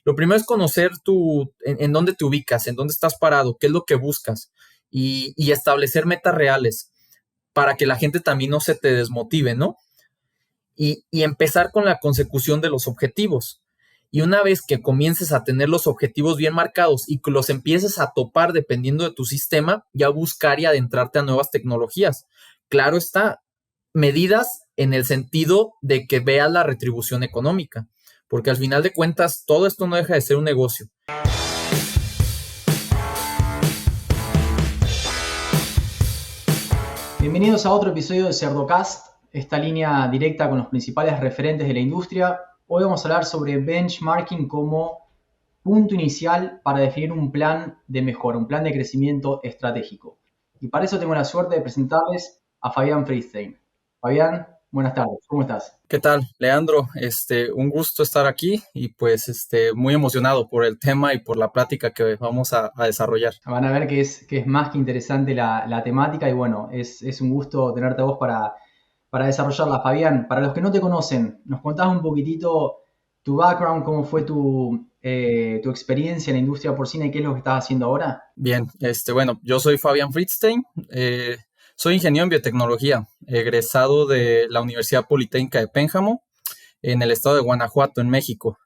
Lo primero es conocer en dónde te ubicas, en dónde estás parado, qué es lo que buscas y establecer metas reales para que la gente también no se te desmotive, ¿no? Y empezar con la consecución de los objetivos. Y una vez que comiences a tener los objetivos bien marcados y que los empieces a topar dependiendo de tu sistema, ya buscar y adentrarte a nuevas tecnologías. Claro está, medidas en el sentido de que veas la retribución económica, porque al final de cuentas todo esto no deja de ser un negocio. Bienvenidos a otro episodio de Cerdocast, esta línea directa con los principales referentes de la industria. Hoy vamos a hablar sobre benchmarking como punto inicial para definir un plan de mejora, un plan de crecimiento estratégico. Y para eso tengo la suerte de presentarles a Fabián Friedstein. Fabián, buenas tardes, ¿cómo estás? ¿Qué tal, Leandro? Un gusto estar aquí y pues muy emocionado por el tema y por la plática que vamos a desarrollar. Van a ver que es más que interesante la temática y bueno, es un gusto tenerte a vos para desarrollarla. Fabián, para los que no te conocen, ¿nos contás un poquitito tu background, cómo fue tu experiencia en la industria porcina y qué es lo que estás haciendo ahora? Bien, bueno, yo soy Fabián Friedstein, soy ingeniero en biotecnología, egresado de la Universidad Politécnica de Pénjamo, en el estado de Guanajuato, en México.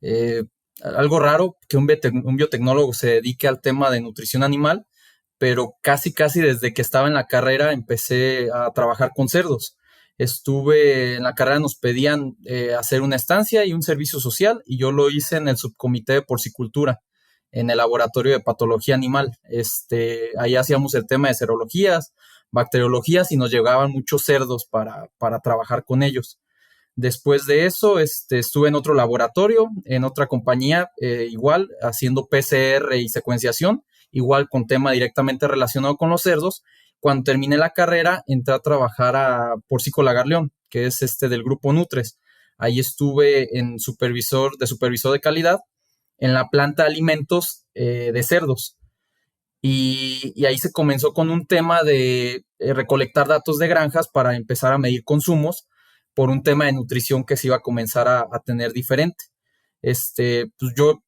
Eh, Algo raro que un biotecnólogo se dedique al tema de nutrición animal, pero casi desde que estaba en la carrera empecé a trabajar con cerdos. Estuve en la carrera, nos pedían hacer una estancia y un servicio social, y yo lo hice en el subcomité de porcicultura, en el laboratorio de patología animal. Ahí hacíamos el tema de serologías, bacteriologías, y nos llegaban muchos cerdos para trabajar con ellos. Después de eso, estuve en otro laboratorio, en otra compañía, igual, haciendo PCR y secuenciación, igual con tema directamente relacionado con los cerdos. Cuando terminé la carrera, entré a trabajar a Porcico Lagarleón, que es del grupo Nutres. Ahí estuve de supervisor de calidad en la planta de alimentos de cerdos. Y ahí se comenzó con un tema de recolectar datos de granjas para empezar a medir consumos por un tema de nutrición que se iba a comenzar a tener diferente. Pues yo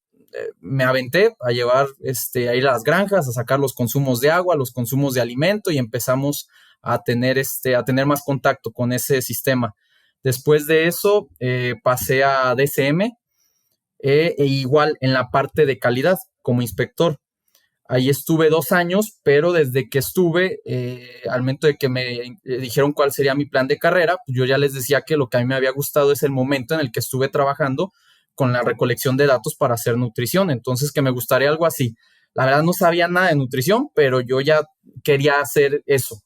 me aventé a llevar a ir a las granjas, a sacar los consumos de agua, los consumos de alimento, y empezamos a tener más contacto con ese sistema. Después de eso pasé a DCM, e igual en la parte de calidad como inspector. Ahí estuve 2 años, pero desde que estuve, al momento de que me dijeron cuál sería mi plan de carrera, pues yo ya les decía que lo que a mí me había gustado es el momento en el que estuve trabajando con la recolección de datos para hacer nutrición. Entonces, que me gustaría algo así. La verdad no sabía nada de nutrición, pero yo ya quería hacer eso.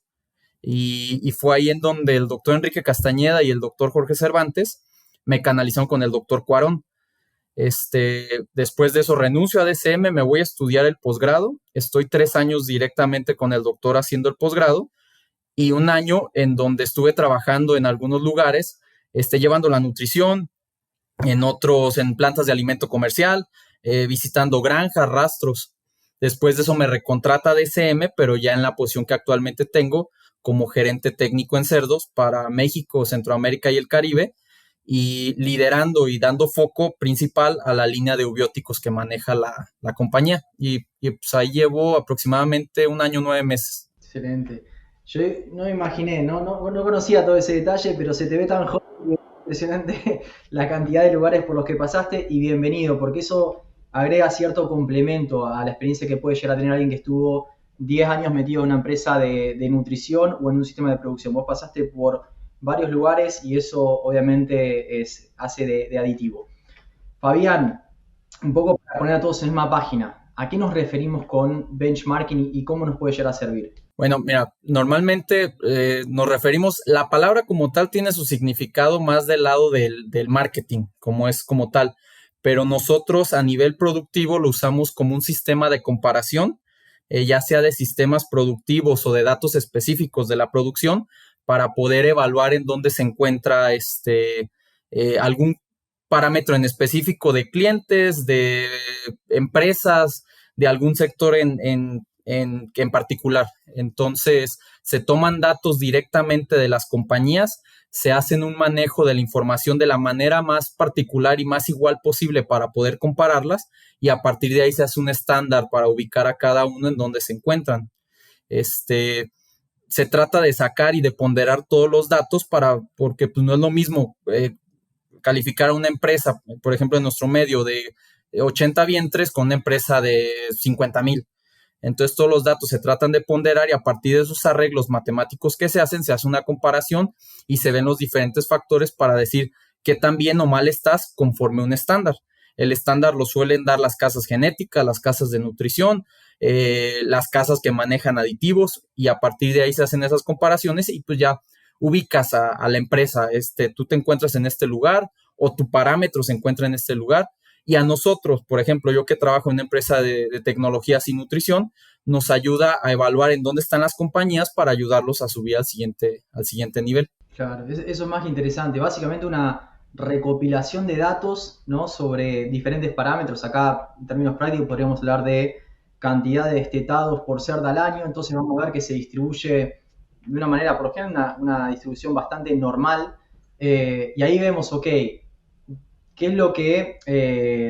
Y fue ahí en donde el doctor Enrique Castañeda y el doctor Jorge Cervantes me canalizaron con el doctor Cuarón. Después de eso renuncio a DCM, me voy a estudiar el posgrado. Estoy 3 años directamente con el doctor haciendo el posgrado, y un año en donde estuve trabajando en algunos lugares, llevando la nutrición, en plantas de alimento comercial, visitando granjas, rastros. Después de eso me recontrata DCM, pero ya en la posición que actualmente tengo como gerente técnico en cerdos para México, Centroamérica y el Caribe, y liderando y dando foco principal a la línea de eubióticos que maneja la compañía. Y pues ahí llevo aproximadamente 1 año, 9 meses. Excelente. Yo no me imaginé, no conocía todo ese detalle, pero se te ve tan joven y impresionante la cantidad de lugares por los que pasaste y bienvenido, porque eso agrega cierto complemento a la experiencia que puede llegar a tener alguien que estuvo 10 años metido en una empresa de nutrición o en un sistema de producción. Vos pasaste por varios lugares y eso obviamente hace de aditivo. Fabián, un poco para poner a todos en la misma página, ¿a qué nos referimos con benchmarking y cómo nos puede llegar a servir? Bueno, mira, normalmente nos referimos, la palabra como tal tiene su significado más del lado del marketing, como es como tal, pero nosotros a nivel productivo lo usamos como un sistema de comparación, ya sea de sistemas productivos o de datos específicos de la producción, para poder evaluar en dónde se encuentra algún parámetro en específico de clientes, de empresas, de algún sector en particular. Entonces, se toman datos directamente de las compañías, se hacen un manejo de la información de la manera más particular y más igual posible para poder compararlas, y a partir de ahí se hace un estándar para ubicar a cada uno en donde se encuentran. Se trata de sacar y de ponderar todos los datos porque pues, no es lo mismo calificar a una empresa, por ejemplo, en nuestro medio de 80 vientres con una empresa de 50,000. Entonces todos los datos se tratan de ponderar y a partir de esos arreglos matemáticos que se hacen, se hace una comparación y se ven los diferentes factores para decir qué tan bien o mal estás conforme a un estándar. El estándar lo suelen dar las casas genéticas, las casas de nutrición, las casas que manejan aditivos, y a partir de ahí se hacen esas comparaciones y pues ya ubicas a la empresa. Tú te encuentras en este lugar o tu parámetro se encuentra en este lugar. Y a nosotros, por ejemplo, yo que trabajo en una empresa de tecnologías y nutrición, nos ayuda a evaluar en dónde están las compañías para ayudarlos a subir al siguiente nivel. Claro, eso es más interesante. Básicamente una recopilación de datos, ¿no? Sobre diferentes parámetros. Acá, en términos prácticos, podríamos hablar de cantidad de destetados por cerda al año. Entonces vamos a ver que se distribuye de una manera, por ejemplo, una distribución bastante normal. Y ahí vemos, ok, qué es lo que,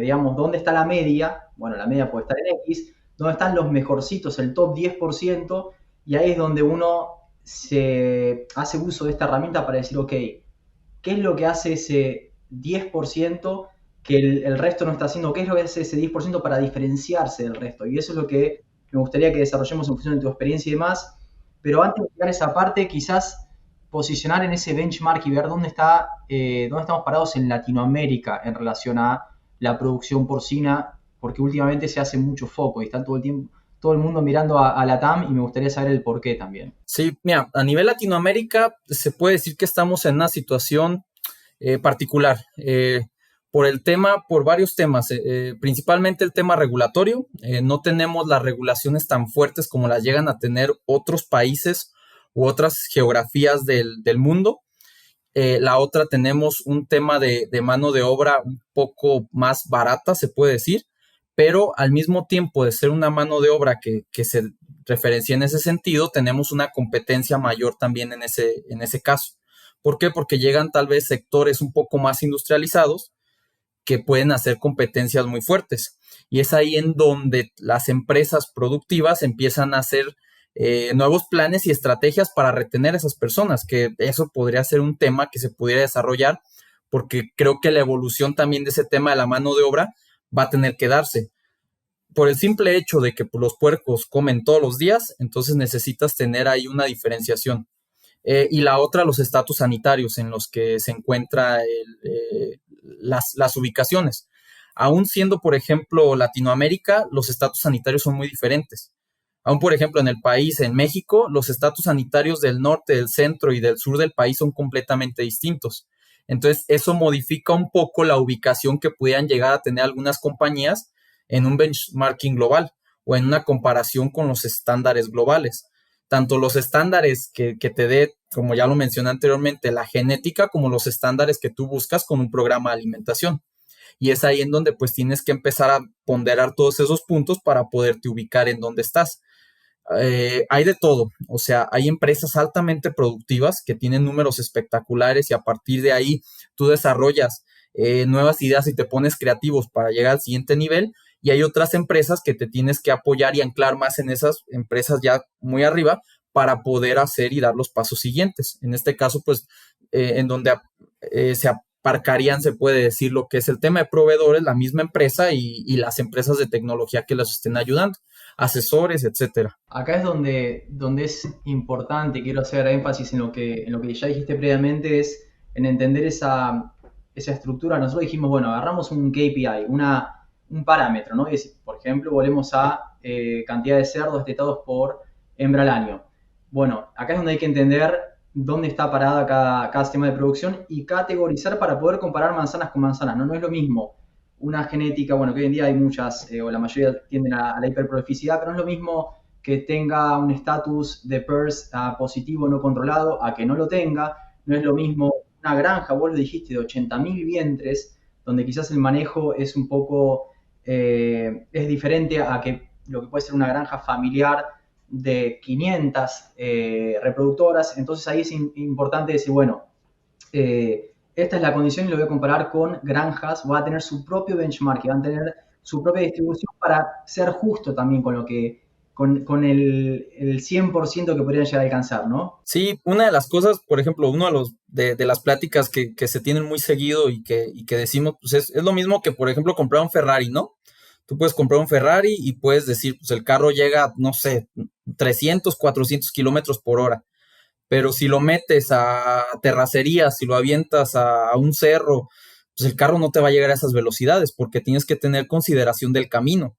digamos, dónde está la media. Bueno, la media puede estar en X. Dónde están los mejorcitos, el top 10%. Y ahí es donde uno se hace uso de esta herramienta para decir, ok, ¿qué es lo que hace ese 10% que el resto no está haciendo? ¿Qué es lo que hace ese 10% para diferenciarse del resto? Y eso es lo que me gustaría que desarrollemos en función de tu experiencia y demás. Pero antes de llegar a esa parte, quizás posicionar en ese benchmark y ver dónde estamos parados en Latinoamérica en relación a la producción porcina, porque últimamente se hace mucho foco y está todo el mundo mirando a la TAM, y me gustaría saber el por qué también. Sí, mira, a nivel Latinoamérica se puede decir que estamos en una situación particular por varios temas, principalmente el tema regulatorio. No tenemos las regulaciones tan fuertes como las llegan a tener otros países u otras geografías del mundo. La otra, tenemos un tema de mano de obra un poco más barata, se puede decir, pero al mismo tiempo de ser una mano de obra que se referencia en ese sentido, tenemos una competencia mayor también en ese caso. ¿Por qué? Porque llegan tal vez sectores un poco más industrializados que pueden hacer competencias muy fuertes. Y es ahí en donde las empresas productivas empiezan a hacer nuevos planes y estrategias para retener a esas personas, que eso podría ser un tema que se pudiera desarrollar, porque creo que la evolución también de ese tema de la mano de obra va a tener que darse. Por el simple hecho de que los puercos comen todos los días, entonces necesitas tener ahí una diferenciación. Y la otra, los estatus sanitarios en los que se encuentran las ubicaciones. Aún siendo, por ejemplo, Latinoamérica, los estatus sanitarios son muy diferentes. Aún, por ejemplo, en el país, en México, los estatus sanitarios del norte, del centro y del sur del país son completamente distintos. Entonces, eso modifica un poco la ubicación que pudieran llegar a tener algunas compañías en un benchmarking global o en una comparación con los estándares globales. Tanto los estándares que te dé, como ya lo mencioné anteriormente, la genética, como los estándares que tú buscas con un programa de alimentación. Y es ahí en donde pues tienes que empezar a ponderar todos esos puntos para poderte ubicar en donde estás. Hay de todo, o sea, hay empresas altamente productivas que tienen números espectaculares y a partir de ahí tú desarrollas nuevas ideas y te pones creativos para llegar al siguiente nivel, y hay otras empresas que te tienes que apoyar y anclar más en esas empresas ya muy arriba para poder hacer y dar los pasos siguientes. En este caso, pues, en donde se aparcarían, se puede decir, lo que es el tema de proveedores, la misma empresa y las empresas de tecnología que las estén ayudando, asesores, etcétera. Acá es donde es importante, quiero hacer énfasis en lo que ya dijiste previamente, es en entender esa estructura. Nosotros dijimos, bueno, agarramos un KPI, un parámetro, ¿no? Es, por ejemplo, volvemos a cantidad de cerdos destetados por hembra al año. Bueno, acá es donde hay que entender dónde está parada cada sistema de producción y categorizar para poder comparar manzanas con manzanas. No es lo mismo una genética, bueno, que hoy en día hay muchas, o la mayoría tienden a la hiperprolificidad, pero no es lo mismo que tenga un estatus de PRRS positivo no controlado a que no lo tenga. No es lo mismo una granja, vos lo dijiste, de 80.000 vientres, donde quizás el manejo es un poco, es diferente a que lo que puede ser una granja familiar de 500 reproductoras. Entonces ahí es importante decir, bueno, esta es la condición y lo voy a comparar con granjas, va a tener su propio benchmark, van a tener su propia distribución para ser justo también con lo que, con el 100% que podrían llegar a alcanzar, ¿no? Sí, una de las cosas, por ejemplo, uno de los de las pláticas que se tienen muy seguido y que decimos, pues es lo mismo que, por ejemplo, comprar un Ferrari, ¿no? Tú puedes comprar un Ferrari y puedes decir, pues el carro llega, no sé, 300, 400 kilómetros por hora. Pero si lo metes a terracerías, si lo avientas a un cerro, pues el carro no te va a llegar a esas velocidades porque tienes que tener consideración del camino.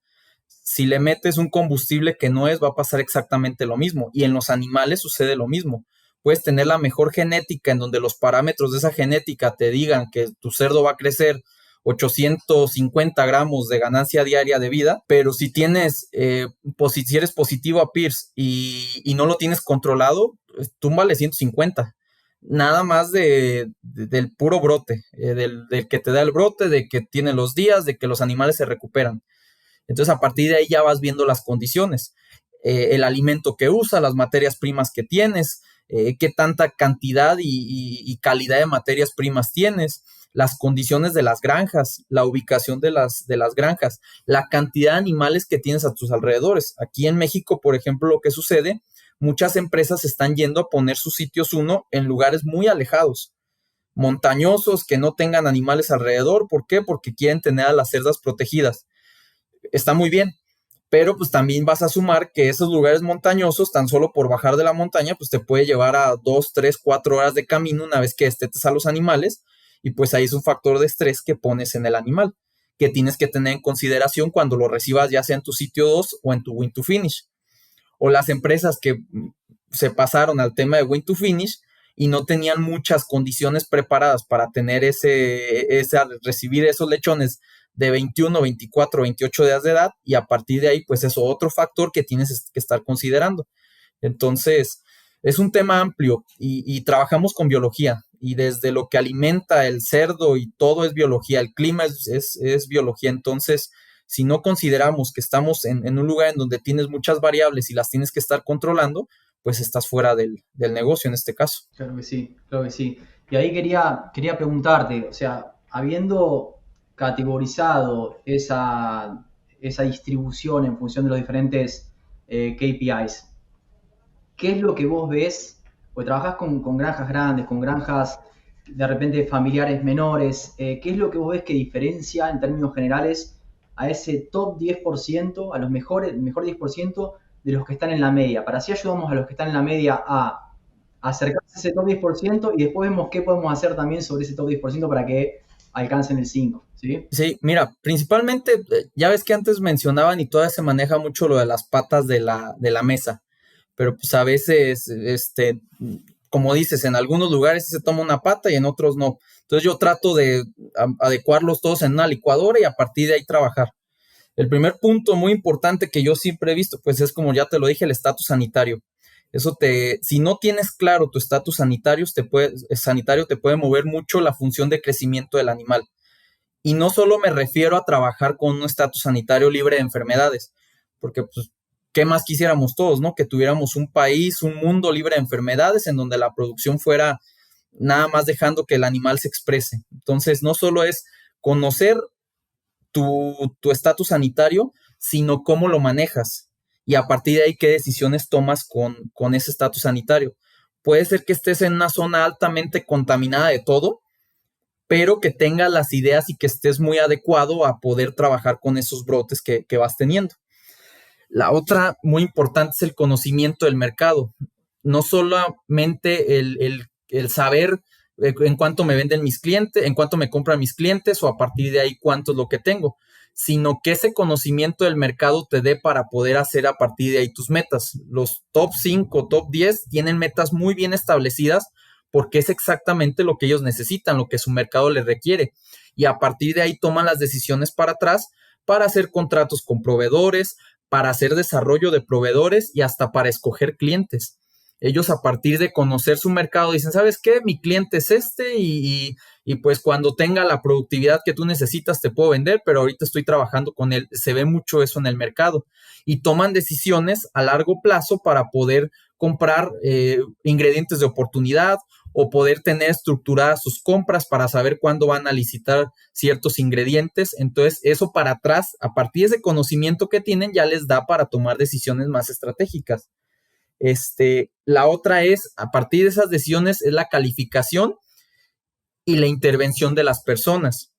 Si le metes un combustible que no es, va a pasar exactamente lo mismo. Y en los animales sucede lo mismo. Puedes tener la mejor genética en donde los parámetros de esa genética te digan que tu cerdo va a crecer 850 gramos de ganancia diaria de vida, pero si tienes, si eres positivo a PIRS y no lo tienes controlado, túmbale 150. Nada más del puro brote, del que te da el brote, de que tiene los días, de que los animales se recuperan. Entonces, a partir de ahí ya vas viendo las condiciones, el alimento que usa, las materias primas que tienes, qué tanta cantidad y calidad de materias primas tienes, las condiciones de las granjas, la ubicación de las granjas, la cantidad de animales que tienes a tus alrededores. Aquí en México, por ejemplo, lo que sucede, muchas empresas están yendo a poner sus sitios uno en lugares muy alejados, montañosos, que no tengan animales alrededor. ¿Por qué? Porque quieren tener a las cerdas protegidas. Está muy bien, pero pues también vas a sumar que esos lugares montañosos, tan solo por bajar de la montaña, pues te puede llevar a 2, 3, 4 horas de camino una vez que destetes a los animales, y pues ahí es un factor de estrés que pones en el animal, que tienes que tener en consideración cuando lo recibas ya sea en tu sitio 2 o en tu Win to Finish. O las empresas que se pasaron al tema de Win to Finish y no tenían muchas condiciones preparadas para tener recibir esos lechones de 21, 24, 28 días de edad, y a partir de ahí, pues es otro factor que tienes que estar considerando. Entonces, es un tema amplio y trabajamos con biología, y desde lo que alimenta el cerdo y todo es biología, el clima es biología. Entonces, si no consideramos que estamos en un lugar en donde tienes muchas variables y las tienes que estar controlando, pues estás fuera del negocio en este caso. Claro que sí, claro que sí. Y ahí quería preguntarte, o sea, habiendo categorizado esa distribución en función de los diferentes KPIs, ¿qué es lo que vos ves? Porque trabajás con granjas grandes, con granjas de repente familiares menores, ¿qué es lo que vos ves que diferencia en términos generales a ese top 10%, a los mejores, mejor 10% de los que están en la media? Para así ayudamos a los que están en la media a acercarse a ese top 10% y después vemos qué podemos hacer también sobre ese top 10% para que alcancen el 5%, ¿sí? Sí, mira, principalmente, ya ves que antes mencionaban y todavía se maneja mucho lo de las patas de la mesa, pero pues a veces, como dices, en algunos lugares sí se toma una pata y en otros no. Entonces yo trato de adecuarlos todos en una licuadora y a partir de ahí trabajar. El primer punto muy importante que yo siempre he visto, pues es como ya te lo dije, el estatus sanitario. Si no tienes claro tu estatus sanitario, te puede mover mucho la función de crecimiento del animal. Y no solo me refiero a trabajar con un estatus sanitario libre de enfermedades, porque pues, ¿qué más quisiéramos todos, no? Que tuviéramos un país, un mundo libre de enfermedades en donde la producción fuera nada más dejando que el animal se exprese. Entonces, no solo es conocer tu estatus sanitario, sino cómo lo manejas. Y a partir de ahí, qué decisiones tomas con ese estatus sanitario. Puede ser que estés en una zona altamente contaminada de todo, pero que tengas las ideas y que estés muy adecuado a poder trabajar con esos brotes que vas teniendo. La otra muy importante es el conocimiento del mercado. No solamente el saber en cuánto me venden mis clientes, en cuánto me compran mis clientes o a partir de ahí cuánto es lo que tengo, sino que ese conocimiento del mercado te dé para poder hacer a partir de ahí tus metas. Los top 5, top 10 tienen metas muy bien establecidas porque es exactamente lo que ellos necesitan, lo que su mercado les requiere. Y a partir de ahí toman las decisiones para atrás para hacer contratos con proveedores, para hacer desarrollo de proveedores y hasta para escoger clientes. Ellos a partir de conocer su mercado dicen, ¿sabes qué? Mi cliente es y pues cuando tenga la productividad que tú necesitas te puedo vender, pero ahorita estoy trabajando con él. Se ve mucho eso en el mercado y toman decisiones a largo plazo para poder comprar ingredientes de oportunidad o poder tener estructuradas sus compras para saber cuándo van a licitar ciertos ingredientes. Entonces, eso para atrás, a partir de ese conocimiento que tienen, ya les da para tomar decisiones más estratégicas. La otra es, a partir de esas decisiones, es la calificación y la intervención de las personas.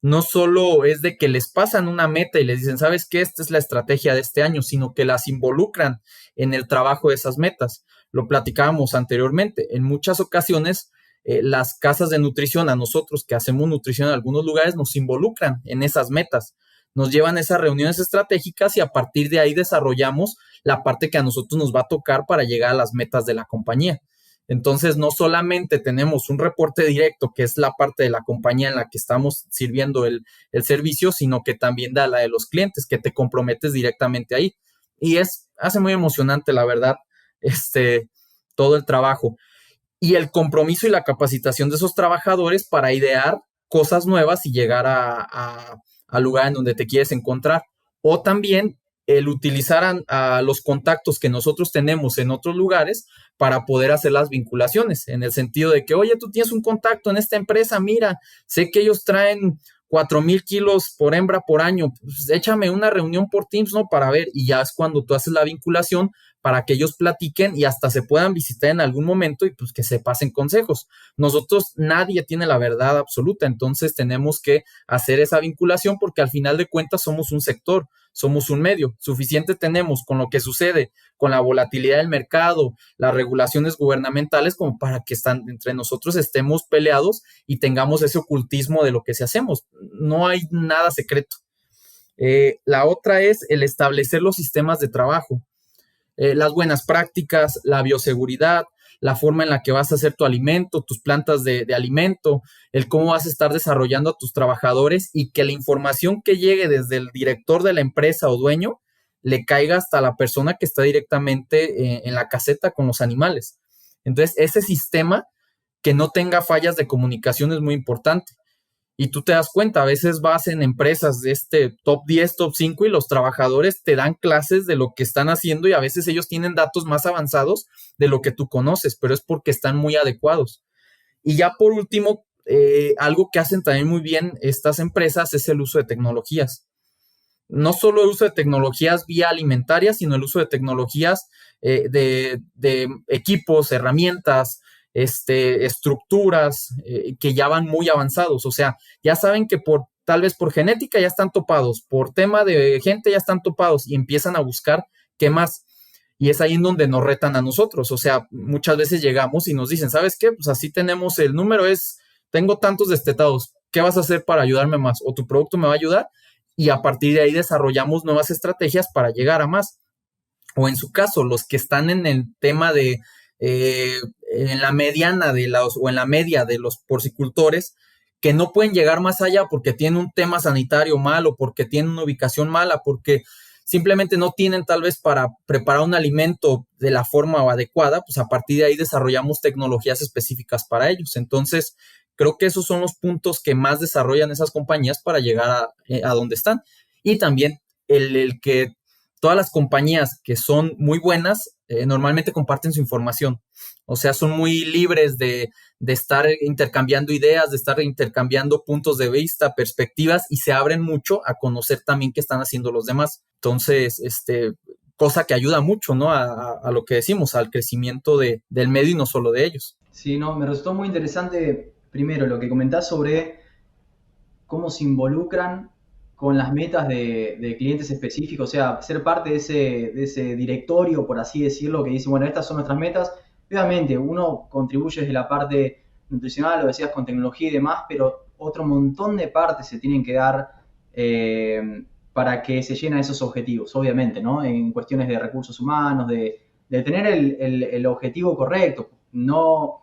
No solo es de que les pasan una meta y les dicen, ¿sabes qué? Esta es la estrategia de este año, sino que las involucran en el trabajo de esas metas. Lo platicábamos anteriormente. En muchas ocasiones, las casas de nutrición, a nosotros que hacemos nutrición en algunos lugares, nos involucran en esas metas. Nos llevan a esas reuniones estratégicas y a partir de ahí desarrollamos la parte que a nosotros nos va a tocar para llegar a las metas de la compañía. Entonces, no solamente tenemos un reporte directo, que es la parte de la compañía en la que estamos sirviendo el servicio, sino que también da la de los clientes, que te comprometes directamente ahí. Y hace muy emocionante, la verdad, todo el trabajo. Y el compromiso y la capacitación de esos trabajadores para idear cosas nuevas y llegar al lugar en donde te quieres encontrar. O también el utilizar a los contactos que nosotros tenemos en otros lugares para poder hacer las vinculaciones, en el sentido de que, oye, tú tienes un contacto en esta empresa, mira, sé que ellos traen 4,000 kilos por hembra por año, pues échame una reunión por Teams, ¿no? Para ver, y ya es cuando tú haces la vinculación para que ellos platiquen y hasta se puedan visitar en algún momento y pues que se pasen consejos. Nosotros, nadie tiene la verdad absoluta, entonces tenemos que hacer esa vinculación porque al final de cuentas somos un sector, somos un medio. Suficiente tenemos con lo que sucede, con la volatilidad del mercado, las regulaciones gubernamentales, como para que entre nosotros estemos peleados y tengamos ese ocultismo de lo que se hacemos. No hay nada secreto. La otra es el establecer los sistemas de trabajo, las buenas prácticas, la bioseguridad, la forma en la que vas a hacer tu alimento, tus plantas de alimento, el cómo vas a estar desarrollando a tus trabajadores y que la información que llegue desde el director de la empresa o dueño le caiga hasta la persona que está directamente en la caseta con los animales. Entonces, ese sistema que no tenga fallas de comunicación es muy importante. Y tú te das cuenta, a veces vas en empresas de top 10, top 5 y los trabajadores te dan clases de lo que están haciendo y a veces ellos tienen datos más avanzados de lo que tú conoces, pero es porque están muy adecuados. Y ya por último, algo que hacen también muy bien estas empresas es el uso de tecnologías. No solo el uso de tecnologías vía alimentaria, sino el uso de tecnologías de equipos, herramientas, estructuras que ya van muy avanzados. O sea, ya saben que tal vez por genética ya están topados, por tema de gente ya están topados y empiezan a buscar qué más. Y es ahí en donde nos retan a nosotros. O sea, muchas veces llegamos y nos dicen, ¿sabes qué? Pues así tenemos el número, tengo tantos destetados, ¿qué vas a hacer para ayudarme más? ¿O tu producto me va a ayudar? Y a partir de ahí desarrollamos nuevas estrategias para llegar a más. O en su caso, los que están en el tema de en la mediana o en la media de los porcicultores, que no pueden llegar más allá porque tienen un tema sanitario malo, porque tienen una ubicación mala, porque simplemente no tienen tal vez para preparar un alimento de la forma adecuada, pues a partir de ahí desarrollamos tecnologías específicas para ellos. Entonces, creo que esos son los puntos que más desarrollan esas compañías para llegar a donde están. Y también el que todas las compañías que son muy buenas normalmente comparten su información. O sea, son muy libres de estar intercambiando ideas, de estar intercambiando puntos de vista, perspectivas, y se abren mucho a conocer también qué están haciendo los demás. Entonces, cosa que ayuda mucho, ¿no? A lo que decimos, al crecimiento del medio y no solo de ellos. Sí, no, me resultó muy interesante, primero, lo que comentás sobre cómo se involucran con las metas de clientes específicos, o sea, ser parte de ese directorio, por así decirlo, que dice, bueno, estas son nuestras metas. Obviamente, uno contribuye desde la parte nutricional, lo decías, con tecnología y demás, pero otro montón de partes se tienen que dar para que se llenen esos objetivos, obviamente, ¿no? En cuestiones de recursos humanos, de tener el objetivo correcto, no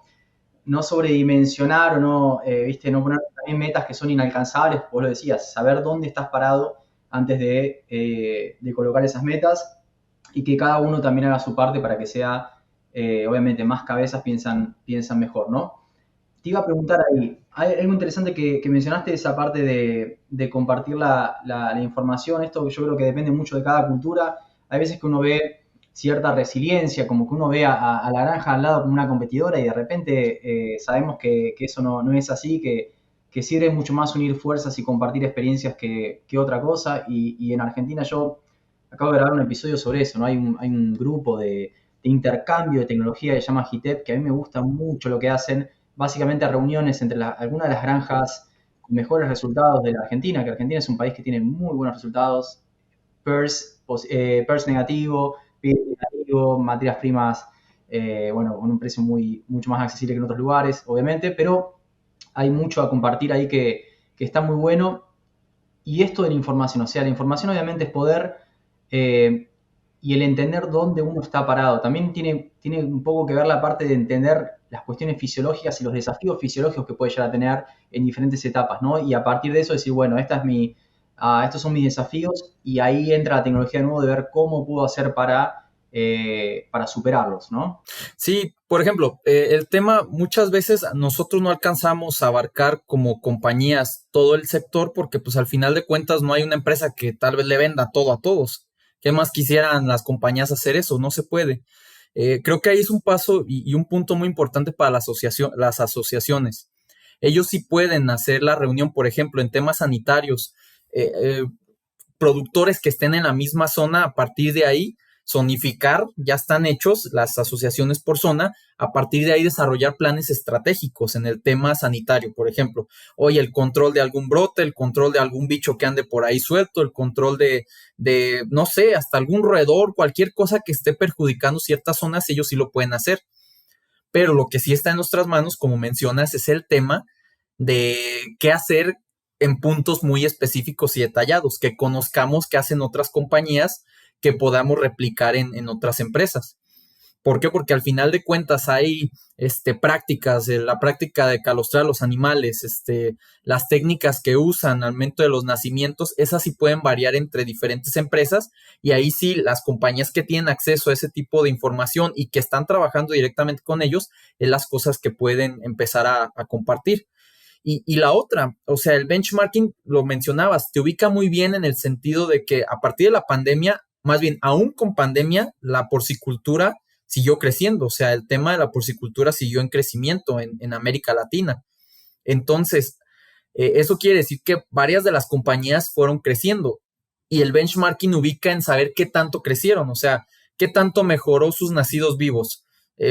sobredimensionar o no poner también metas que son inalcanzables, vos lo decías, saber dónde estás parado antes de colocar esas metas y que cada uno también haga su parte para que sea, obviamente, más cabezas piensan mejor, ¿no? Te iba a preguntar ahí, hay algo interesante que mencionaste, esa parte de compartir la información, esto yo creo que depende mucho de cada cultura. Hay veces que uno ve cierta resiliencia, como que uno ve a la granja al lado como una competidora y de repente sabemos que eso no es así, que sirve mucho más unir fuerzas y compartir experiencias que otra cosa. Y en Argentina yo acabo de grabar un episodio sobre eso, ¿no? Hay un grupo de intercambio de tecnología que se llama GITEP, que a mí me gusta mucho lo que hacen, básicamente reuniones entre algunas de las granjas con mejores resultados de la Argentina, que Argentina es un país que tiene muy buenos resultados, PERS negativo, PIB negativo, materias primas, bueno, con un precio mucho más accesible que en otros lugares, obviamente, pero hay mucho a compartir ahí que está muy bueno. Y esto de la información, o sea, la información obviamente es poder, eh, y el entender dónde uno está parado. También tiene un poco que ver la parte de entender las cuestiones fisiológicas y los desafíos fisiológicos que puede llegar a tener en diferentes etapas, ¿no? Y a partir de eso decir, bueno, estos son mis desafíos, y ahí entra la tecnología de nuevo de ver cómo puedo hacer para superarlos, ¿no? Sí, por ejemplo, el tema muchas veces nosotros no alcanzamos a abarcar como compañías todo el sector porque pues al final de cuentas no hay una empresa que tal vez le venda todo a todos. ¿Qué más quisieran las compañías hacer eso? No se puede. Creo que ahí es un paso y un punto muy importante para las asociaciones. Ellos sí pueden hacer la reunión, por ejemplo, en temas sanitarios. eh, eh, Productores que estén en la misma zona, a partir de ahí zonificar, ya están hechos las asociaciones por zona, a partir de ahí desarrollar planes estratégicos en el tema sanitario, por ejemplo, oye, el control de algún brote, el control de algún bicho que ande por ahí suelto, el control de no sé, hasta algún roedor, cualquier cosa que esté perjudicando ciertas zonas, ellos sí lo pueden hacer. Pero lo que sí está en nuestras manos, como mencionas, es el tema de qué hacer en puntos muy específicos y detallados, que conozcamos qué hacen otras compañías que podamos replicar en otras empresas. ¿Por qué? Porque al final de cuentas hay prácticas, la práctica de calostrar a los animales, las técnicas que usan al momento de los nacimientos, esas sí pueden variar entre diferentes empresas y ahí sí las compañías que tienen acceso a ese tipo de información y que están trabajando directamente con ellos, es las cosas que pueden empezar a compartir. Y la otra, o sea, el benchmarking, lo mencionabas, te ubica muy bien en el sentido de que a partir de la pandemia, más bien, aún con pandemia, la porcicultura siguió creciendo, o sea, el tema de la porcicultura siguió en crecimiento en América Latina. Entonces, eso quiere decir que varias de las compañías fueron creciendo y el benchmarking ubica en saber qué tanto crecieron, o sea, qué tanto mejoró sus nacidos vivos,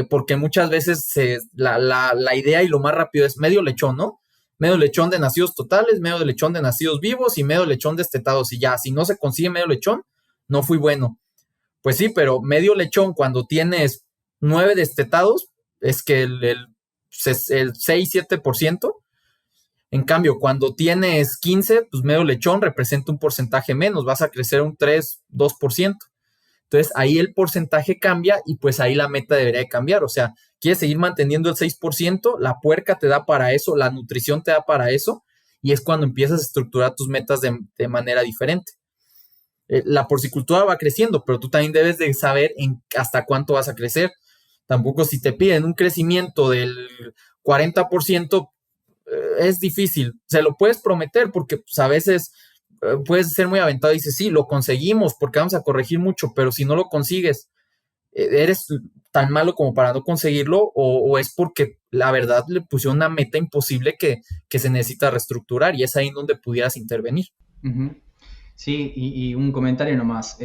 porque muchas veces la idea y lo más rápido es medio lechón, ¿no? Medio lechón de nacidos totales, medio lechón de nacidos vivos y medio lechón destetados y ya, si no se consigue medio lechón, no fui bueno. Pues sí, pero medio lechón cuando tienes 9 destetados, es que el 6-7%. En cambio, cuando tienes 15, pues medio lechón representa un porcentaje menos, vas a crecer un 3-2%. Entonces ahí el porcentaje cambia y pues ahí la meta debería de cambiar. O sea, quieres seguir manteniendo el 6%, la puerca te da para eso, la nutrición te da para eso y es cuando empiezas a estructurar tus metas de manera diferente. La porcicultura va creciendo, pero tú también debes de saber hasta cuánto vas a crecer. Tampoco si te piden un crecimiento del 40%, es difícil. Se lo puedes prometer porque pues, a veces puedes ser muy aventado y dices, sí, lo conseguimos porque vamos a corregir mucho, pero si no lo consigues, ¿eres tan malo como para no conseguirlo o es porque la verdad le pusieron una meta imposible que se necesita reestructurar y es ahí donde pudieras intervenir? Ujú. Sí, y un comentario nomás.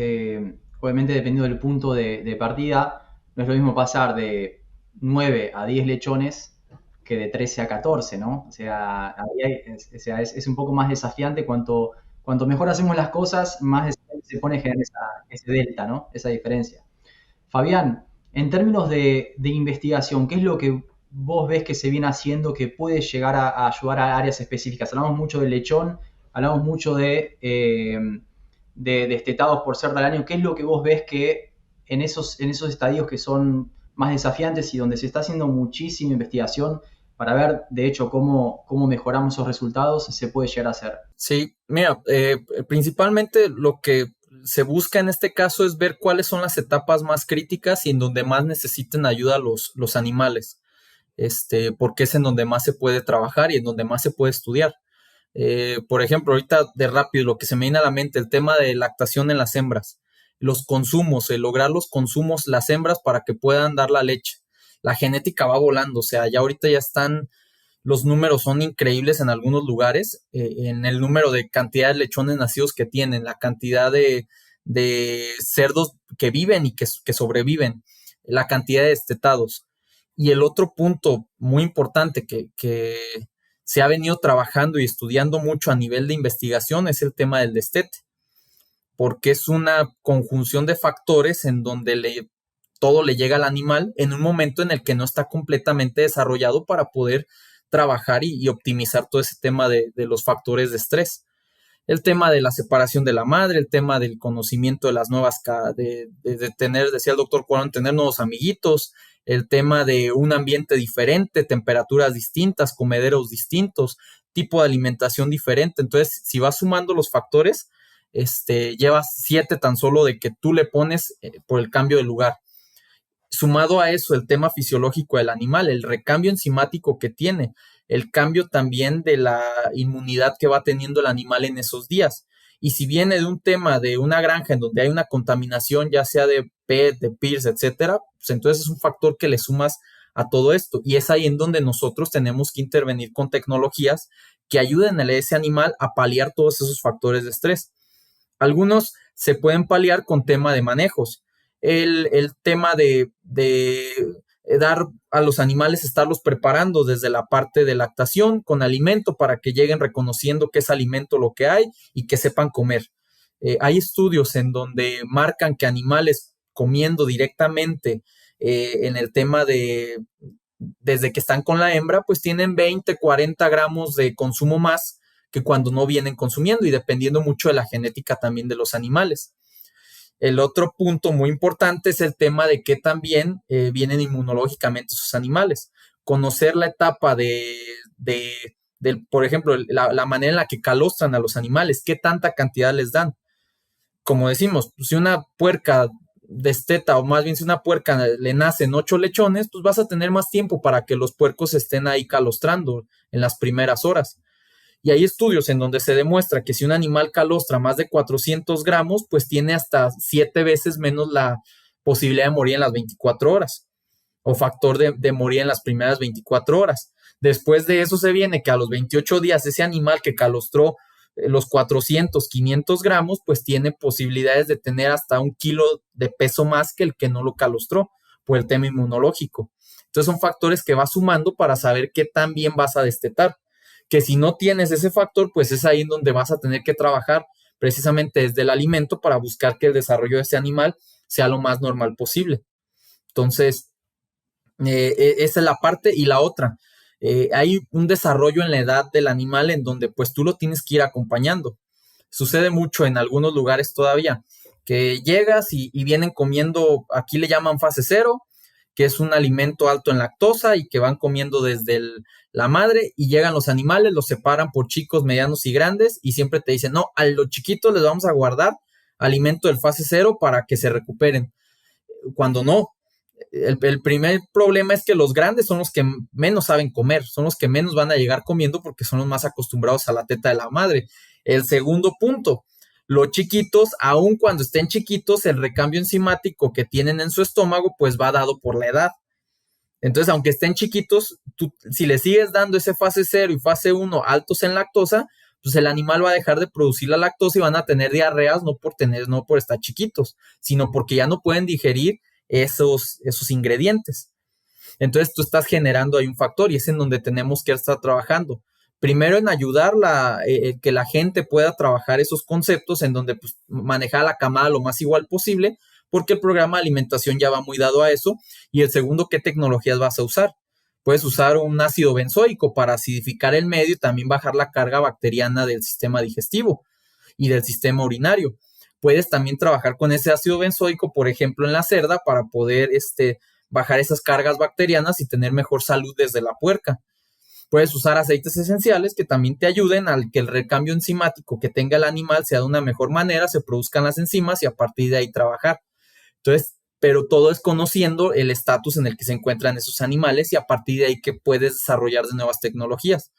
Obviamente, dependiendo del punto de partida, no es lo mismo pasar de 9 a 10 lechones que de 13 a 14, ¿no? O sea, es un poco más desafiante. Cuanto mejor hacemos las cosas, más desafiante se pone generar ese delta, ¿no? Esa diferencia. Fabián, en términos de investigación, ¿qué es lo que vos ves que se viene haciendo que puede llegar a ayudar a áreas específicas? Hablamos mucho del lechón, hablamos mucho de destetados por ser del año. ¿Qué es lo que vos ves que en esos estadios que son más desafiantes y donde se está haciendo muchísima investigación para ver, de hecho, cómo mejoramos esos resultados, se puede llegar a hacer? Sí, mira, principalmente lo que se busca en este caso es ver cuáles son las etapas más críticas y en donde más necesiten ayuda los animales, porque es en donde más se puede trabajar y en donde más se puede estudiar. Por ejemplo, ahorita de rápido, lo que se me viene a la mente, el tema de lactación en las hembras. los consumos, el lograr los consumos, las hembras para que puedan dar la leche. La genética va volando, o sea, ya ahorita ya están, los números son increíbles en algunos lugares, en el número de cantidad de lechones nacidos que tienen, la cantidad de cerdos que viven y que sobreviven, la cantidad de destetados. Y el otro punto muy importante que se ha venido trabajando y estudiando mucho a nivel de investigación es el tema del destete, porque es una conjunción de factores en donde todo le llega al animal en un momento en el que no está completamente desarrollado para poder trabajar y optimizar todo ese tema de los factores de estrés. El tema de la separación de la madre, el tema del conocimiento de las nuevas, de tener, decía el doctor Cuarón, tener nuevos amiguitos, el tema de un ambiente diferente, temperaturas distintas, comederos distintos, tipo de alimentación diferente. Entonces, si vas sumando los factores, llevas 7 tan solo de que tú le pones por el cambio de lugar. Sumado a eso, el tema fisiológico del animal, el recambio enzimático que tiene, el cambio también de la inmunidad que va teniendo el animal en esos días. Y si viene de un tema de una granja en donde hay una contaminación, ya sea de PET, de PIRS, etcétera, pues entonces es un factor que le sumas a todo esto. Y es ahí en donde nosotros tenemos que intervenir con tecnologías que ayuden a ese animal a paliar todos esos factores de estrés. Algunos se pueden paliar con tema de manejos. El tema de dar a los animales, estarlos preparando desde la parte de lactación con alimento para que lleguen reconociendo que es alimento lo que hay y que sepan comer. Hay estudios en donde marcan que animales comiendo directamente en el tema de desde que están con la hembra, pues tienen 20, 40 gramos de consumo más que cuando no vienen consumiendo y dependiendo mucho de la genética también de los animales. El otro punto muy importante es el tema de que también vienen inmunológicamente sus animales. Conocer la etapa por ejemplo, la manera en la que calostran a los animales, qué tanta cantidad les dan. Como decimos, si una puerca desteta, o más bien si una puerca le nacen 8 lechones, pues vas a tener más tiempo para que los puercos estén ahí calostrando en las primeras horas. Y hay estudios en donde se demuestra que si un animal calostra más de 400 gramos, pues tiene hasta 7 veces menos la posibilidad de morir en las 24 horas o factor de morir en las primeras 24 horas. Después de eso se viene que a los 28 días ese animal que calostró los 400, 500 gramos, pues tiene posibilidades de tener hasta 1 kilo de peso más que el que no lo calostró por el tema inmunológico. Entonces son factores que vas sumando para saber qué tan bien vas a destetar. Que si no tienes ese factor, pues es ahí en donde vas a tener que trabajar precisamente desde el alimento para buscar que el desarrollo de ese animal sea lo más normal posible. Entonces, esa es la parte. Y la otra, hay un desarrollo en la edad del animal en donde pues tú lo tienes que ir acompañando. Sucede mucho en algunos lugares todavía, que llegas y vienen comiendo, aquí le llaman fase cero, que es un alimento alto en lactosa y que van comiendo desde la madre y llegan los animales, los separan por chicos, medianos y grandes y siempre te dicen, no, a los chiquitos les vamos a guardar alimento del fase cero para que se recuperen. Cuando no, el primer problema es que los grandes son los que menos saben comer, son los que menos van a llegar comiendo porque son los más acostumbrados a la teta de la madre. El segundo punto, los chiquitos, aun cuando estén chiquitos, el recambio enzimático que tienen en su estómago, pues va dado por la edad. Entonces, aunque estén chiquitos, tú, si le sigues dando ese fase 0 y fase 1 altos en lactosa, pues el animal va a dejar de producir la lactosa y van a tener diarreas no por estar chiquitos, sino porque ya no pueden digerir esos ingredientes. Entonces, tú estás generando ahí un factor y es en donde tenemos que estar trabajando. Primero en ayudar que la gente pueda trabajar esos conceptos en donde pues, manejar la camada lo más igual posible, porque el programa de alimentación ya va muy dado a eso. Y el segundo, ¿qué tecnologías vas a usar? Puedes usar un ácido benzoico para acidificar el medio y también bajar la carga bacteriana del sistema digestivo y del sistema urinario. Puedes también trabajar con ese ácido benzoico, por ejemplo, en la cerda para poder bajar esas cargas bacterianas y tener mejor salud desde la puerca. Puedes usar aceites esenciales que también te ayuden a que el recambio enzimático que tenga el animal sea de una mejor manera, se produzcan las enzimas y a partir de ahí trabajar. Entonces, pero todo es conociendo el estatus en el que se encuentran esos animales y a partir de ahí que puedes desarrollar de nuevas tecnologías.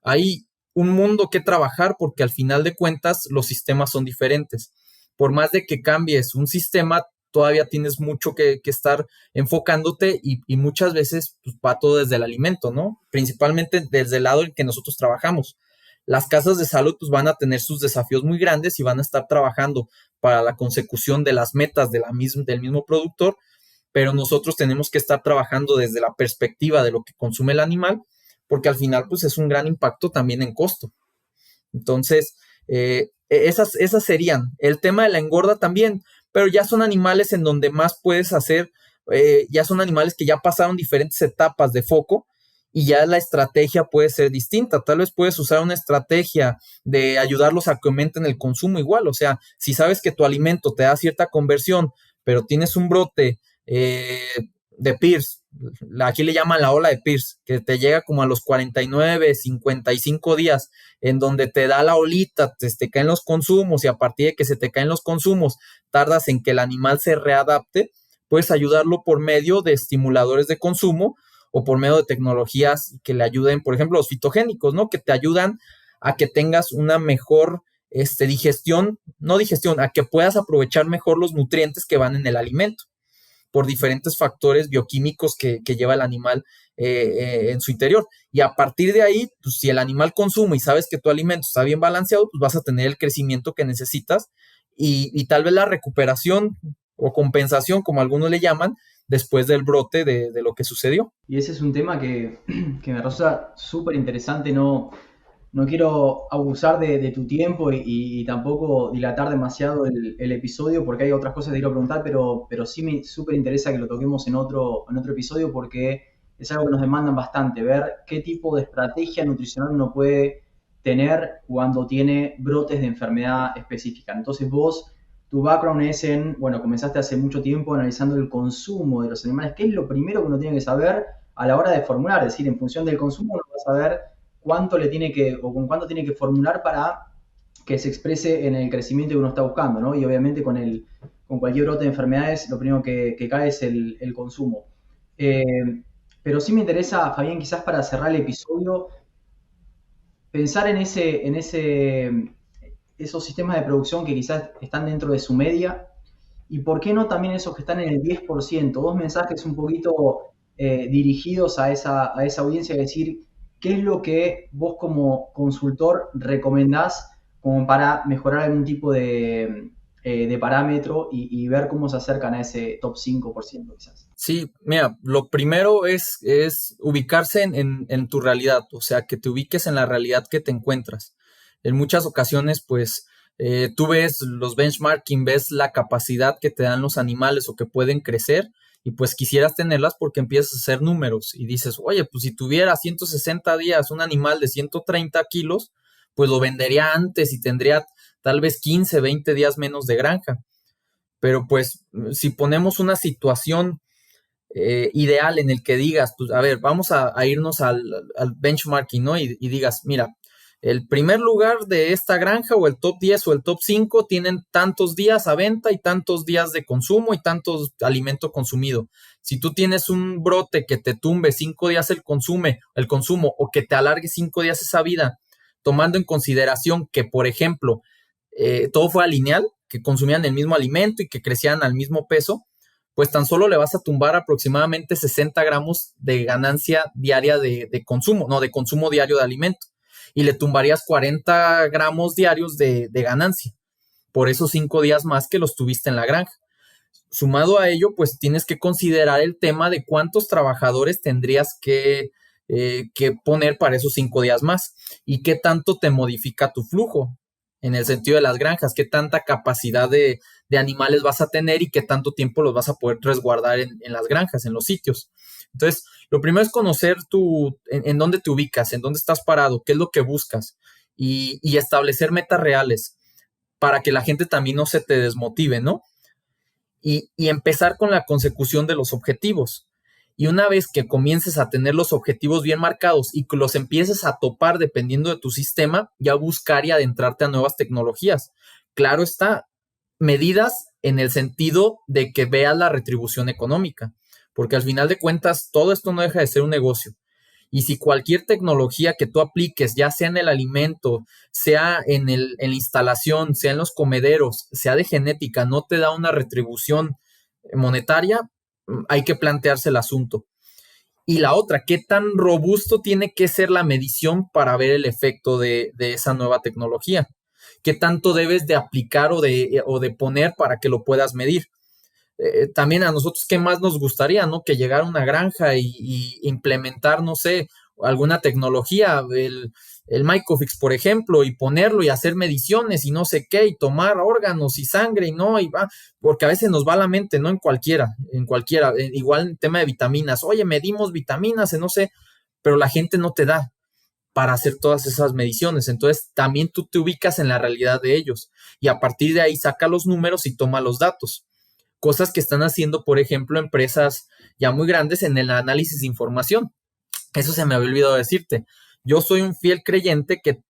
Hay un mundo que trabajar porque al final de cuentas los sistemas son diferentes. por más de que cambies un sistema, todavía tienes mucho que estar enfocándote y muchas veces pues, va todo desde el alimento, ¿no? Principalmente desde el lado en que nosotros trabajamos. Las casas de salud pues, van a tener sus desafíos muy grandes y van a estar trabajando para la consecución de las metas del mismo productor, pero nosotros tenemos que estar trabajando desde la perspectiva de lo que consume el animal, porque al final pues es un gran impacto también en costo. Entonces, esas serían. El tema de la engorda también, pero ya son animales en donde más puedes hacer, ya son animales que ya pasaron diferentes etapas de foco y ya la estrategia puede ser distinta. Tal vez puedes usar una estrategia de ayudarlos a que aumenten el consumo igual. O sea, si sabes que tu alimento te da cierta conversión, pero tienes un brote de Pierce, aquí le llaman la ola de Pierce, que te llega como a los 49, 55 días, en donde te da la olita, te caen los consumos y a partir de que se te caen los consumos, tardas en que el animal se readapte, puedes ayudarlo por medio de estimuladores de consumo o por medio de tecnologías que le ayuden, por ejemplo, los fitogénicos, ¿no? Que te ayudan a que tengas una mejor digestión, a que puedas aprovechar mejor los nutrientes que van en el alimento por diferentes factores bioquímicos que lleva el animal en su interior. Y a partir de ahí, pues, si el animal consume y sabes que tu alimento está bien balanceado, pues vas a tener el crecimiento que necesitas y tal vez la recuperación o compensación, como algunos le llaman, después del brote de lo que sucedió. Y ese es un tema que me resulta súper interesante, no quiero abusar de tu tiempo y tampoco dilatar demasiado el episodio porque hay otras cosas que te quiero preguntar, pero sí me súper interesa que lo toquemos en otro episodio porque es algo que nos demandan bastante, ver qué tipo de estrategia nutricional uno puede tener cuando tiene brotes de enfermedad específica. Entonces vos, tu background es bueno, comenzaste hace mucho tiempo analizando el consumo de los animales. ¿Qué es lo primero que uno tiene que saber a la hora de formular? Es decir, en función del consumo uno va a saber cuánto le tiene que, o con cuánto tiene que formular para que se exprese en el crecimiento que uno está buscando, ¿no? Y obviamente con cualquier brote de enfermedades, lo primero que cae es el consumo. Eh, pero sí me interesa, Fabián, quizás para cerrar el episodio, pensar esos sistemas de producción que quizás están dentro de su media y por qué no también esos que están en el 10%, dos mensajes un poquito dirigidos a esa audiencia, es decir, qué es lo que vos como consultor recomendás como para mejorar algún tipo de parámetro y ver cómo se acercan a ese top 5% quizás. Sí, mira, lo primero es ubicarse en tu realidad, o sea, que te ubiques en la realidad que te encuentras. En muchas ocasiones, pues, tú ves los benchmarking, ves la capacidad que te dan los animales o que pueden crecer y pues quisieras tenerlas porque empiezas a hacer números y dices, oye, pues si tuviera 160 días un animal de 130 kilos, pues lo vendería antes y tendría tal vez 15, 20 días menos de granja. Pero pues si ponemos una situación ideal en el que digas, pues a ver, vamos a irnos al benchmarking, ¿no? Y digas, mira, el primer lugar de esta granja o el top 10 o el top 5 tienen tantos días a venta y tantos días de consumo y tantos alimento consumido. Si tú tienes un brote que te tumbe 5 días el consumo o que te alargue 5 días esa vida, tomando en consideración que, por ejemplo, todo fue lineal, que consumían el mismo alimento y que crecían al mismo peso, pues tan solo le vas a tumbar aproximadamente 60 gramos de ganancia diaria de consumo, no, de consumo diario de alimento. Y le tumbarías 40 gramos diarios de ganancia por esos 5 días más que los tuviste en la granja. Sumado a ello, pues tienes que considerar el tema de cuántos trabajadores tendrías que poner para esos 5 días más y qué tanto te modifica tu flujo en el sentido de las granjas, qué tanta capacidad de animales vas a tener y qué tanto tiempo los vas a poder resguardar en las granjas, en los sitios. Entonces, lo primero es conocer en dónde te ubicas, en dónde estás parado, qué es lo que buscas y establecer metas reales para que la gente también no se te desmotive, ¿no? Y empezar con la consecución de los objetivos. Y una vez que comiences a tener los objetivos bien marcados y que los empieces a topar dependiendo de tu sistema, ya buscar y adentrarte a nuevas tecnologías. Claro está, medidas en el sentido de que veas la retribución económica, porque al final de cuentas todo esto no deja de ser un negocio. Y si cualquier tecnología que tú apliques, ya sea en el alimento, sea en la instalación, sea en los comederos, sea de genética, no te da una retribución monetaria, hay que plantearse el asunto. Y la otra, ¿qué tan robusto tiene que ser la medición para ver el efecto de esa nueva tecnología? ¿Qué tanto debes de aplicar o de poner para que lo puedas medir? También a nosotros, ¿qué más nos gustaría, no? Que llegara una granja y implementar, no sé, alguna tecnología, el Mycofix, por ejemplo, y ponerlo y hacer mediciones y no sé qué, y tomar órganos y sangre y no, y va, porque a veces nos va la mente, ¿no? En cualquiera, igual en tema de vitaminas, oye, medimos vitaminas, no sé, pero la gente no te da para hacer todas esas mediciones. Entonces, también tú te ubicas en la realidad de ellos y a partir de ahí saca los números y toma los datos. Cosas que están haciendo, por ejemplo, empresas ya muy grandes en el análisis de información. Eso se me había olvidado decirte. Yo soy un fiel creyente que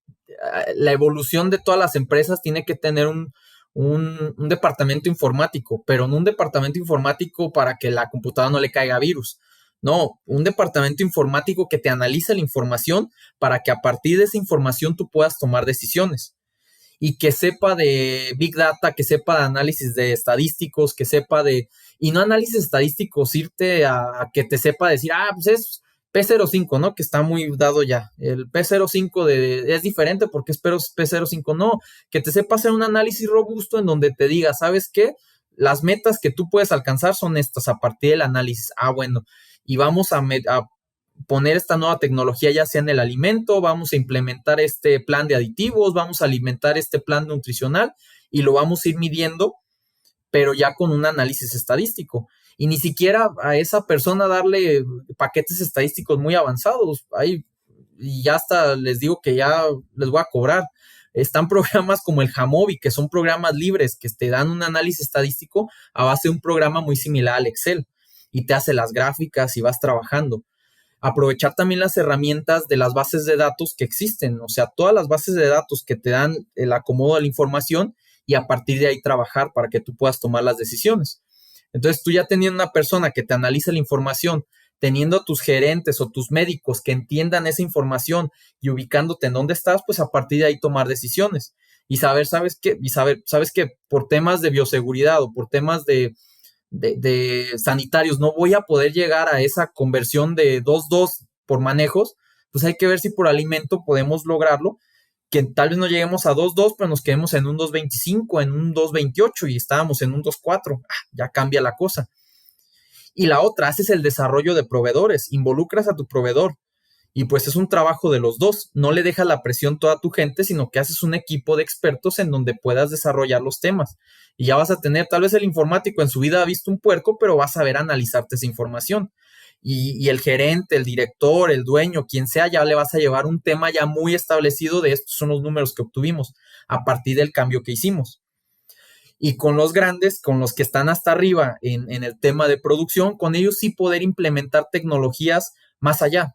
la evolución de todas las empresas tiene que tener un departamento informático, pero no un departamento informático para que la computadora no le caiga virus. No, un departamento informático que te analice la información para que a partir de esa información tú puedas tomar decisiones y que sepa de Big Data, que sepa de análisis de estadísticos, que sepa de, y no análisis estadísticos, irte a que te sepa decir, pues es P05, ¿no? Que está muy dado ya. El P05 es diferente porque es P05, no, que te sepa hacer un análisis robusto en donde te diga, ¿sabes qué? Las metas que tú puedes alcanzar son estas a partir del análisis. Bueno, y vamos a poner esta nueva tecnología ya sea en el alimento, vamos a implementar este plan de aditivos, vamos a alimentar este plan nutricional y lo vamos a ir midiendo, pero ya con un análisis estadístico. Y ni siquiera a esa persona darle paquetes estadísticos muy avanzados. Y ya hasta les digo que ya les voy a cobrar. Están programas como el Jamovi, que son programas libres que te dan un análisis estadístico a base de un programa muy similar al Excel y te hace las gráficas y vas trabajando. Aprovechar también las herramientas de las bases de datos que existen, o sea, todas las bases de datos que te dan el acomodo de la información y a partir de ahí trabajar para que tú puedas tomar las decisiones. Entonces, tú ya teniendo una persona que te analice la información, teniendo a tus gerentes o tus médicos que entiendan esa información y ubicándote en dónde estás, pues a partir de ahí tomar decisiones y saber, ¿sabes qué? Y ¿sabes qué? Por temas de bioseguridad o por temas de sanitarios, no voy a poder llegar a esa conversión de 2:2 por manejos, pues hay que ver si por alimento podemos lograrlo, que tal vez no lleguemos a 2:2, pero nos quedemos en un 2:25, en un 2:28 y estábamos en un 2:4, ya cambia la cosa. Y la otra, haces el desarrollo de proveedores, involucras a tu proveedor, y pues es un trabajo de los dos, no le dejas la presión toda a tu gente, sino que haces un equipo de expertos en donde puedas desarrollar los temas. Y ya vas a tener, tal vez el informático en su vida ha visto un puerco, pero vas a saber analizarte esa información. Y el gerente, el director, el dueño, quien sea, ya le vas a llevar un tema ya muy establecido de estos son los números que obtuvimos a partir del cambio que hicimos. Y con los grandes, con los que están hasta arriba en el tema de producción, con ellos sí poder implementar tecnologías más allá.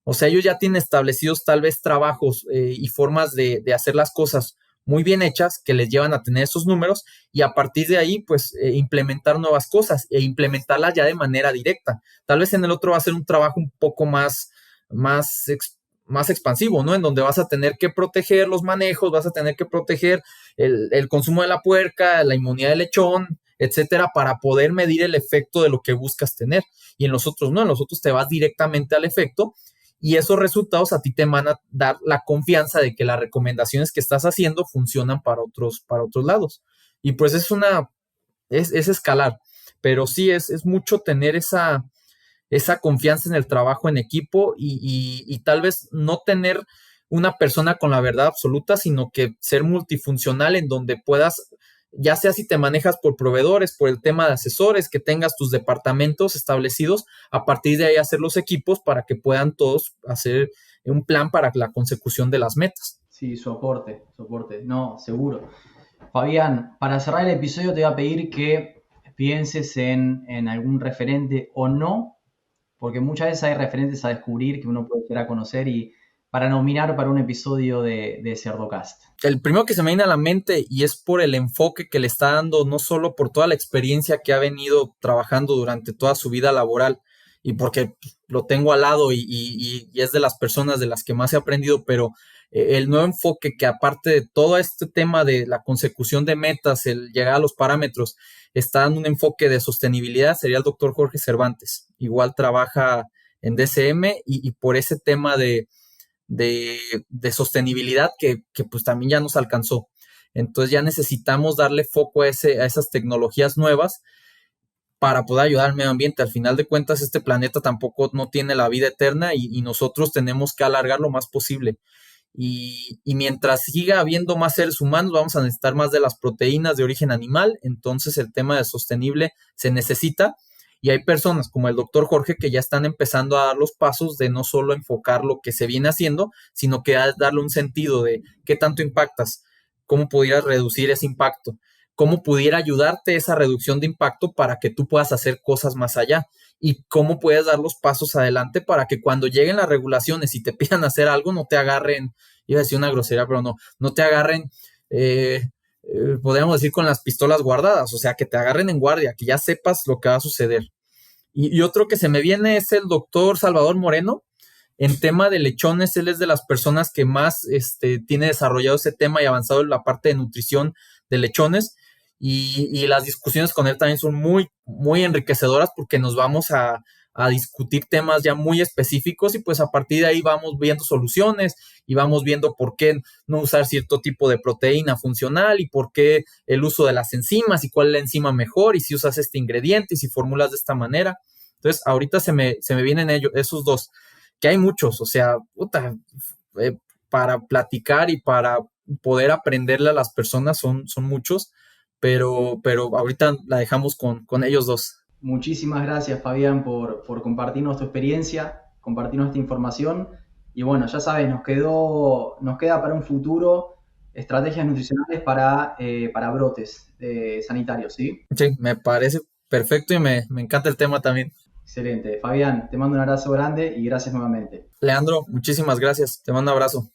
O sea, ellos ya tienen establecidos tal vez trabajos y formas de hacer las cosas muy bien hechas que les llevan a tener esos números y a partir de ahí, pues, implementar nuevas cosas e implementarlas ya de manera directa. Tal vez en el otro va a ser un trabajo un poco más expansivo, ¿no? En donde vas a tener que proteger los manejos, vas a tener que proteger el consumo de la puerca, la inmunidad del lechón, etcétera, para poder medir el efecto de lo que buscas tener. Y en los otros no, en los otros te vas directamente al efecto y esos resultados a ti te van a dar la confianza de que las recomendaciones que estás haciendo funcionan para otros lados. Y pues es escalar, pero sí es mucho tener esa confianza en el trabajo en equipo y tal vez no tener una persona con la verdad absoluta, sino que ser multifuncional en donde puedas, ya sea si te manejas por proveedores, por el tema de asesores, que tengas tus departamentos establecidos, a partir de ahí hacer los equipos para que puedan todos hacer un plan para la consecución de las metas. Sí, soporte, no, seguro. Fabián, para cerrar el episodio te voy a pedir que pienses en algún referente o no, porque muchas veces hay referentes a descubrir que uno puede llegar a conocer y para nominar para un episodio de Cerdocast. El primero que se me viene a la mente y es por el enfoque que le está dando, no solo por toda la experiencia que ha venido trabajando durante toda su vida laboral y porque lo tengo al lado y es de las personas de las que más he aprendido, pero el nuevo enfoque que aparte de todo este tema de la consecución de metas, el llegar a los parámetros, está dando un enfoque de sostenibilidad, sería el doctor Jorge Cervantes. Igual trabaja en DCM y por ese tema de sostenibilidad que pues también ya nos alcanzó. Entonces ya necesitamos darle foco a esas tecnologías nuevas para poder ayudar al medio ambiente. Al final de cuentas, este planeta tampoco no tiene la vida eterna y nosotros tenemos que alargar lo más posible. Y mientras siga habiendo más seres humanos, vamos a necesitar más de las proteínas de origen animal. Entonces el tema de sostenible se necesita. Y hay personas como el doctor Jorge que ya están empezando a dar los pasos de no solo enfocar lo que se viene haciendo, sino que darle un sentido de qué tanto impactas, cómo pudieras reducir ese impacto, cómo pudiera ayudarte esa reducción de impacto para que tú puedas hacer cosas más allá y cómo puedes dar los pasos adelante para que cuando lleguen las regulaciones y te pidan hacer algo, no te agarren, iba a decir una grosería, pero no te agarren, podríamos decir con las pistolas guardadas, o sea, que te agarren en guardia, que ya sepas lo que va a suceder. Y otro que se me viene es el doctor Salvador Moreno. En tema de lechones, él es de las personas que más tiene desarrollado ese tema y avanzado en la parte de nutrición de lechones. Y las discusiones con él también son muy, muy enriquecedoras porque nos vamos a discutir temas ya muy específicos y pues a partir de ahí vamos viendo soluciones y vamos viendo por qué no usar cierto tipo de proteína funcional y por qué el uso de las enzimas y cuál es la enzima mejor y si usas este ingrediente y si formulas de esta manera. Entonces, ahorita se me vienen esos dos, que hay muchos, o sea, puta, para platicar y para poder aprenderle a las personas son muchos, pero ahorita la dejamos con ellos dos. Muchísimas gracias, Fabián, por compartirnos tu experiencia, compartirnos esta información. Y bueno, ya sabes, nos queda para un futuro estrategias nutricionales para brotes sanitarios, ¿sí? Sí, me parece perfecto y me encanta el tema también. Excelente. Fabián, te mando un abrazo grande y gracias nuevamente. Leandro, muchísimas gracias. Te mando un abrazo.